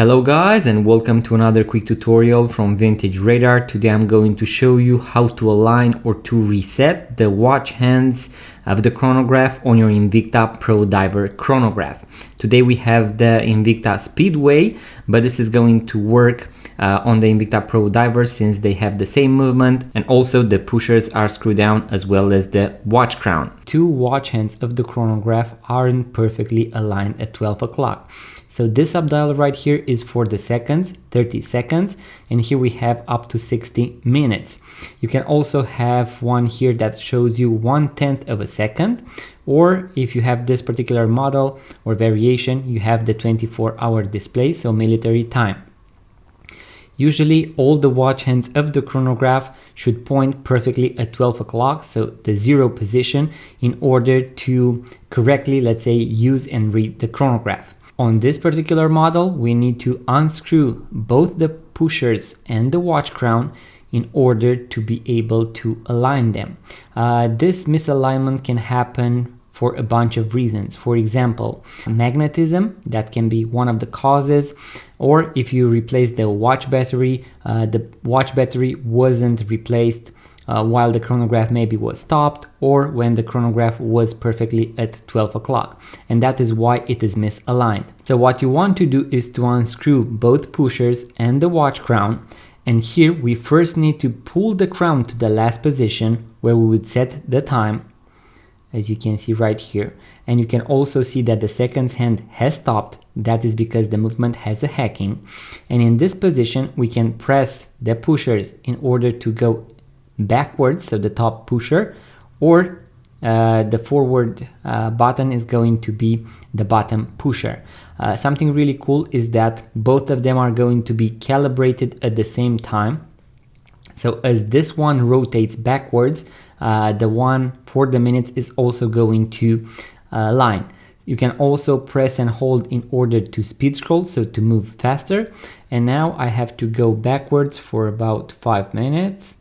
Hello guys, and welcome to another quick tutorial from Vintage Radar. Today I'm going to show you how to align or to reset the watch hands of the chronograph on your Invicta Pro Diver chronograph. Today we have the Invicta Speedway, but this is going to work on the Invicta Pro Diver since they have the same movement, and also the pushers are screwed down as well as the watch crown. Two watch hands of the chronograph aren't perfectly aligned at 12 o'clock. So this subdial right here is for the seconds, 30 seconds, and here we have up to 60 minutes. You can also have one here that shows you 1/10 of a second, or if you have this particular model or variation, you have the 24-hour display, so military time. Usually all the watch hands of the chronograph should point perfectly at 12 o'clock, so the zero position, in order to correctly, let's say, use and read the chronograph. On this particular model, we need to unscrew both the pushers and the watch crown in order to be able to align them. This misalignment can happen for a bunch of reasons. For example, magnetism, that can be one of the causes, or if you replace the watch battery wasn't replaced while the chronograph maybe was stopped, or when the chronograph was perfectly at 12 o'clock, and that is why it is misaligned. So what you want to do is to unscrew both pushers and the watch crown, and here we first need to pull the crown to the last position where we would set the time, as you can see right here. And you can also see that the seconds hand has stopped. That is because the movement has a hacking, and in this position we can press the pushers in order to go backwards, so the top pusher, or the forward button is going to be the bottom pusher. Something really cool is that both of them are going to be calibrated at the same time. So as this one rotates backwards, the one for the minutes is also going to align. You can also press and hold in order to speed scroll, so to move faster. And now I have to go backwards for about 5 minutes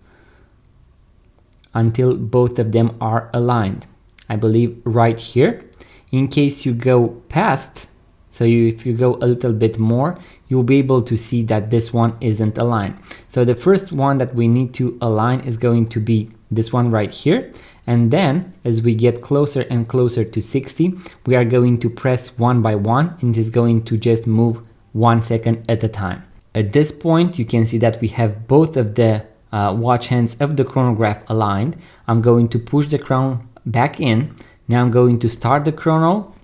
until both of them are aligned. I believe right here. In case you go past, so if you go a little bit more, you'll be able to see that this one isn't aligned. So the first one that we need to align is going to be this one right here, and then as we get closer and closer to 60, we are going to press one by one, and it is going to just move 1 second at a time. At this point you can see that we have both of the watch hands of the chronograph aligned. I'm going to push the crown back in. Now I'm going to start the chrono.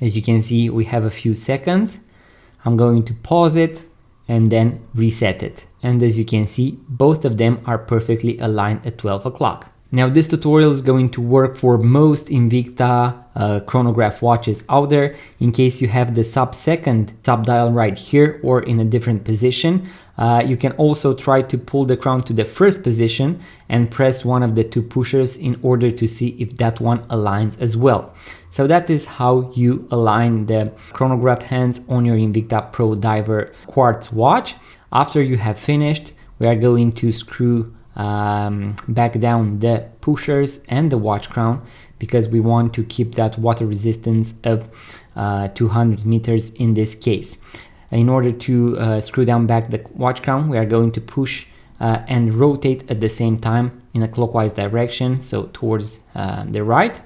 As you can see, we have a few seconds. I'm going to pause it and then reset it. And as you can see, both of them are perfectly aligned at 12 o'clock. Now this tutorial is going to work for most Invicta chronograph watches out there. In case you have the sub-second subdial right here or in a different position, you can also try to pull the crown to the first position and press one of the two pushers in order to see if that one aligns as well. So that is how you align the chronograph hands on your Invicta Pro Diver quartz watch. After you have finished, we are going to screw back down the pushers and the watch crown, because we want to keep that water resistance of 200 meters in this case. In order to screw down back the watch crown, we are going to push and rotate at the same time in a clockwise direction, so towards the right.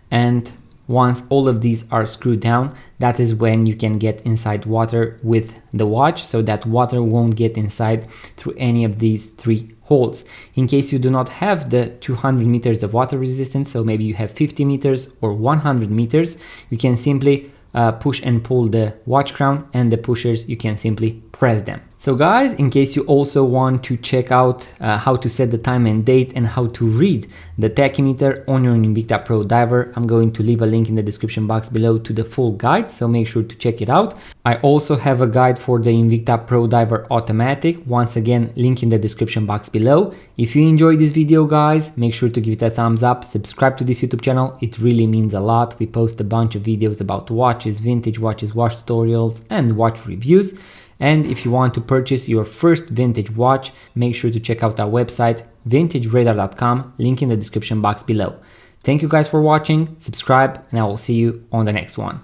And once all of these are screwed down, that is when you can get inside water with the watch, so that water won't get inside through any of these three holes. In case you do not have the 200 meters of water resistance, so maybe you have 50 meters or 100 meters, you can simply push and pull the watch crown, and the pushers, you can simply press them. So guys, in case you also want to check out how to set the time and date and how to read the tachymeter on your Invicta Pro Diver, I'm going to leave a link in the description box below to the full guide, so make sure to check it out. I also have a guide for the Invicta Pro Diver Automatic, once again link in the description box below. If you enjoyed this video guys, make sure to give it a thumbs up, subscribe to this YouTube channel, it really means a lot. We post a bunch of videos about watches, vintage watches, watch tutorials and watch reviews. And if you want to purchase your first vintage watch, make sure to check out our website vintageradar.com, link in the description box below. Thank you guys for watching, subscribe, and I will see you on the next one.